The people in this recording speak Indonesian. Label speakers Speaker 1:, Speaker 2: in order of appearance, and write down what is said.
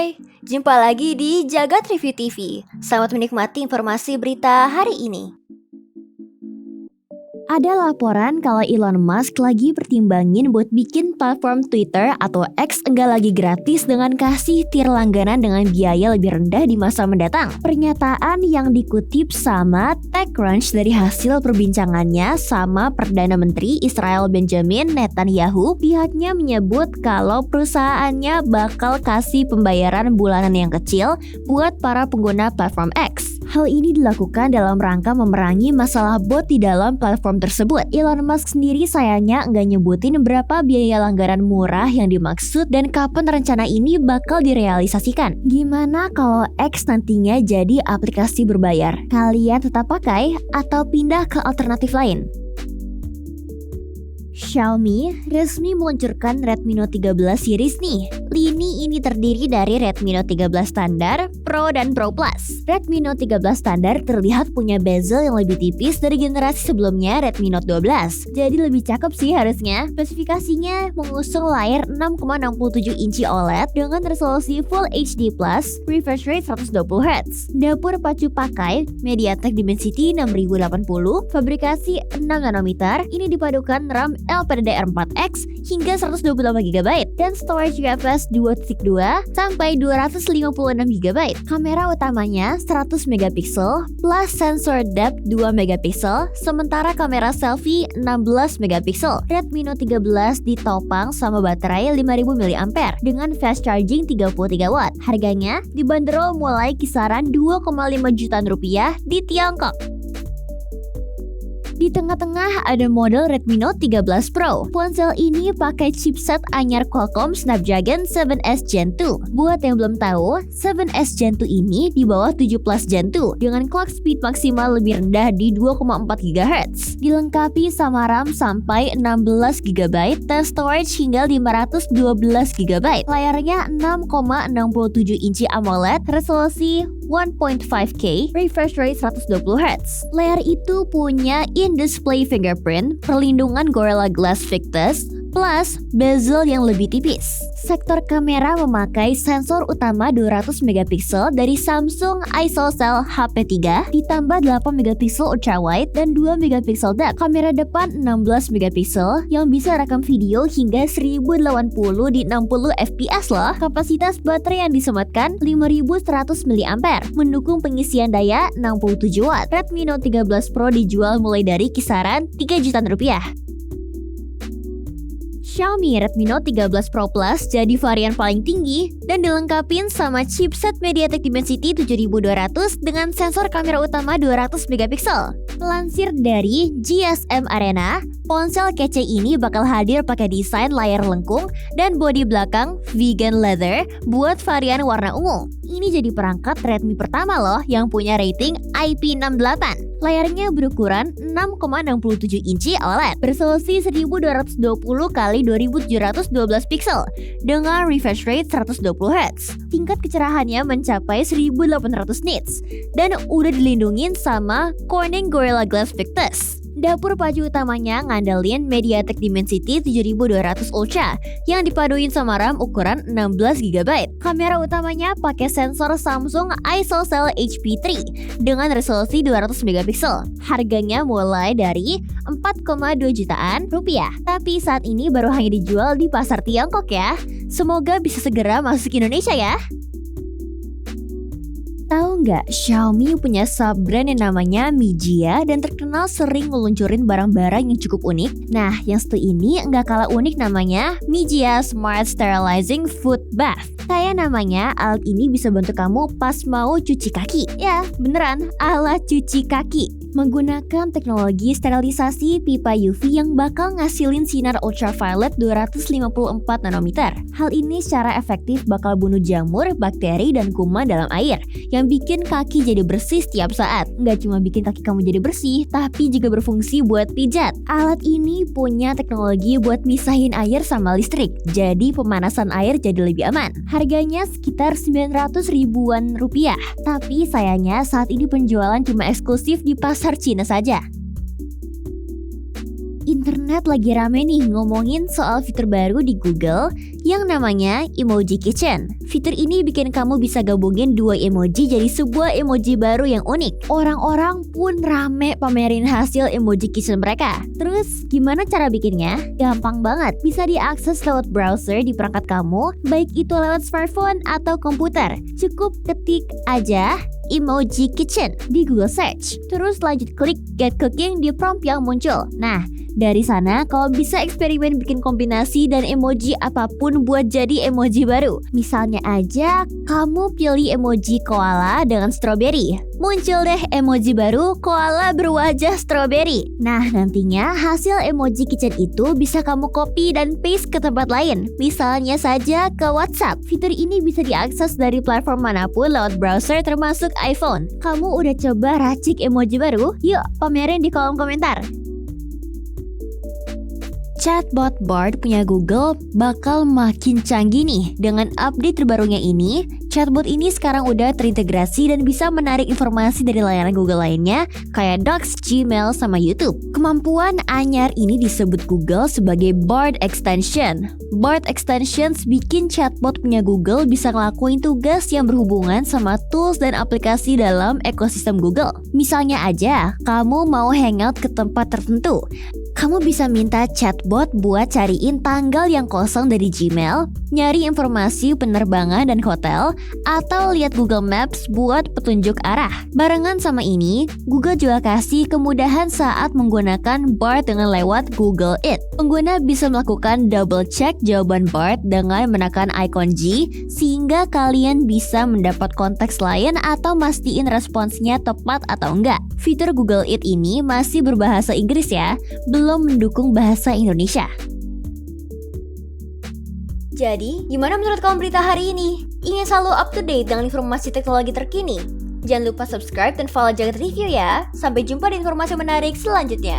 Speaker 1: Hai, jumpa lagi di Jagat Review TV. Selamat menikmati informasi berita hari ini.
Speaker 2: Ada laporan kalau Elon Musk lagi pertimbangin buat bikin platform Twitter atau X enggak lagi gratis dengan kasih tier langganan dengan biaya lebih rendah di masa mendatang. Pernyataan yang dikutip sama TechCrunch dari hasil perbincangannya sama Perdana Menteri Israel Benjamin Netanyahu. Pihaknya menyebut kalau perusahaannya bakal kasih pembayaran bulanan yang kecil buat para pengguna platform X. Hal ini dilakukan dalam rangka memerangi masalah bot di dalam platform tersebut. Elon Musk sendiri sayangnya nggak nyebutin berapa biaya langganan murah yang dimaksud dan kapan rencana ini bakal direalisasikan. Gimana kalau X nantinya jadi aplikasi berbayar? Kalian tetap pakai atau pindah ke alternatif lain? Xiaomi resmi meluncurkan Redmi Note 13 series nih. Lini ini terdiri dari Redmi Note 13 standar, Pro dan Pro Plus. Redmi Note 13 standar terlihat punya bezel yang lebih tipis dari generasi sebelumnya Redmi Note 12. Jadi lebih cakep sih harusnya. Spesifikasinya mengusung layar 6,67 inci OLED dengan resolusi Full HD+, refresh rate 120Hz. Dapur pacu pakai MediaTek Dimensity 6080, fabrikasi 6 nanometer. Ini dipadukan RAM LPDDR4X hingga 128GB dan storage UFS 2.2 sampai 256GB. Kamera utamanya 100MP plus sensor depth 2MP, sementara kamera selfie 16MP. Redmi Note 13 ditopang sama baterai 5000 mAh dengan fast charging 33W. Harganya dibanderol mulai kisaran 2,5 jutaan rupiah di Tiongkok. Di tengah-tengah ada model Redmi Note 13 Pro. Ponsel ini pakai chipset anyar Qualcomm Snapdragon 7S Gen 2. Buat yang belum tahu, 7S Gen 2 ini di bawah 7 Plus Gen 2 dengan clock speed maksimal lebih rendah di 2,4 GHz. Dilengkapi sama RAM sampai 16GB dan storage hingga 512GB. Layarnya 6,67 inci AMOLED, resolusi 1.5K, refresh rate 120Hz. Layar itu punya in-display fingerprint, perlindungan Gorilla Glass Victus, plus bezel yang lebih tipis. Sektor kamera memakai sensor utama 200MP dari Samsung ISOCELL HP3 ditambah 8MP ultrawide dan 2MP depth. Kamera depan 16MP yang bisa rekam video hingga 1080 di 60fps loh. Kapasitas baterai yang disematkan 5100 mAh, mendukung pengisian daya 67W. Redmi Note 13 Pro dijual mulai dari kisaran 3 jutaan rupiah. Xiaomi Redmi Note 13 Pro Plus jadi varian paling tinggi dan dilengkapin sama chipset MediaTek Dimensity 7200 dengan sensor kamera utama 200MP. Lansir dari GSM Arena, ponsel kece ini bakal hadir pakai desain layar lengkung dan bodi belakang vegan leather buat varian warna ungu. Ini jadi perangkat Redmi pertama loh yang punya rating IP68. Layarnya berukuran 6,67 inci OLED, beresolusi 1220 x 2712 pixel dengan refresh rate 120Hz. Tingkat kecerahannya mencapai 1800 nits dan udah dilindungin sama Corning Gorilla Glass Victus. Dapur pacu utamanya ngandelin MediaTek Dimensity 7200 Ultra yang dipaduin sama RAM ukuran 16GB. Kamera utamanya pakai sensor Samsung ISOCELL HP3 dengan resolusi 200MP. Harganya mulai dari 4,2 jutaan rupiah. Tapi saat ini baru hanya dijual di pasar Tiongkok ya. Semoga bisa segera masuk Indonesia ya. Tahu nggak, Xiaomi punya sub-brand yang namanya Mijia dan terkenal sering ngeluncurin barang-barang yang cukup unik. Nah, yang satu ini nggak kalah unik namanya Mijia Smart Sterilizing Foot Bath. Kayak namanya, alat ini bisa bantu kamu pas mau cuci kaki. Ya, beneran, alat cuci kaki. Menggunakan teknologi sterilisasi pipa UV yang bakal ngasilin sinar ultraviolet 254 nanometer. Hal ini secara efektif bakal bunuh jamur, bakteri, dan kuman dalam air yang bikin kaki jadi bersih setiap saat. Nggak cuma bikin kaki kamu jadi bersih, tapi juga berfungsi buat pijat. Alat ini punya teknologi buat misahin air sama listrik, jadi pemanasan air jadi lebih aman. Harganya sekitar 900 ribuan rupiah, tapi sayangnya saat ini penjualan cuma eksklusif di pasar Cina saja. Internet Warnet lagi rame nih ngomongin soal fitur baru di Google yang namanya Emoji Kitchen. Fitur ini bikin kamu bisa gabungin dua emoji jadi sebuah emoji baru yang unik. Orang-orang pun rame pamerin hasil Emoji Kitchen mereka. Terus gimana cara bikinnya? Gampang banget, bisa diakses lewat browser di perangkat kamu, baik itu lewat smartphone atau komputer. Cukup ketik aja Emoji Kitchen di Google Search. Terus lanjut klik Get Cooking di prompt yang muncul. Nah, dari sana kau bisa eksperimen bikin kombinasi dan emoji apapun buat jadi emoji baru. Misalnya aja kamu pilih emoji koala dengan strawberry. Muncul deh emoji baru koala berwajah strawberry. Nah, nantinya hasil Emoji Kitchen itu bisa kamu copy dan paste ke tempat lain. Misalnya saja ke WhatsApp. Fitur ini bisa diakses dari platform manapun lewat browser termasuk iPhone. Kamu udah coba racik emoji baru? Yuk, pamerin di kolom komentar. Chatbot Bard punya Google bakal makin canggih nih. Dengan update terbarunya ini, chatbot ini sekarang udah terintegrasi dan bisa menarik informasi dari layanan Google lainnya kayak Docs, Gmail, sama YouTube. Kemampuan anyar ini disebut Google sebagai Bard Extension. Bard Extensions bikin chatbot punya Google bisa ngelakuin tugas yang berhubungan sama tools dan aplikasi dalam ekosistem Google. Misalnya aja, kamu mau hangout ke tempat tertentu. Kamu bisa minta chatbot buat cariin tanggal yang kosong dari Gmail, nyari informasi penerbangan dan hotel, atau lihat Google Maps buat petunjuk arah. Barengan sama ini, Google juga kasih kemudahan saat menggunakan Bard dengan lewat Google It. Pengguna bisa melakukan double check jawaban Bard dengan menekan ikon G, sehingga kalian bisa mendapat konteks lain atau mastiin responsnya tepat atau enggak. Fitur Google It ini masih berbahasa Inggris ya, belum mendukung bahasa Indonesia.
Speaker 1: Jadi, gimana menurut kamu berita hari ini? Ingin selalu up to date dengan informasi teknologi terkini? Jangan lupa subscribe dan follow Jagat Review ya. Sampai jumpa di informasi menarik selanjutnya.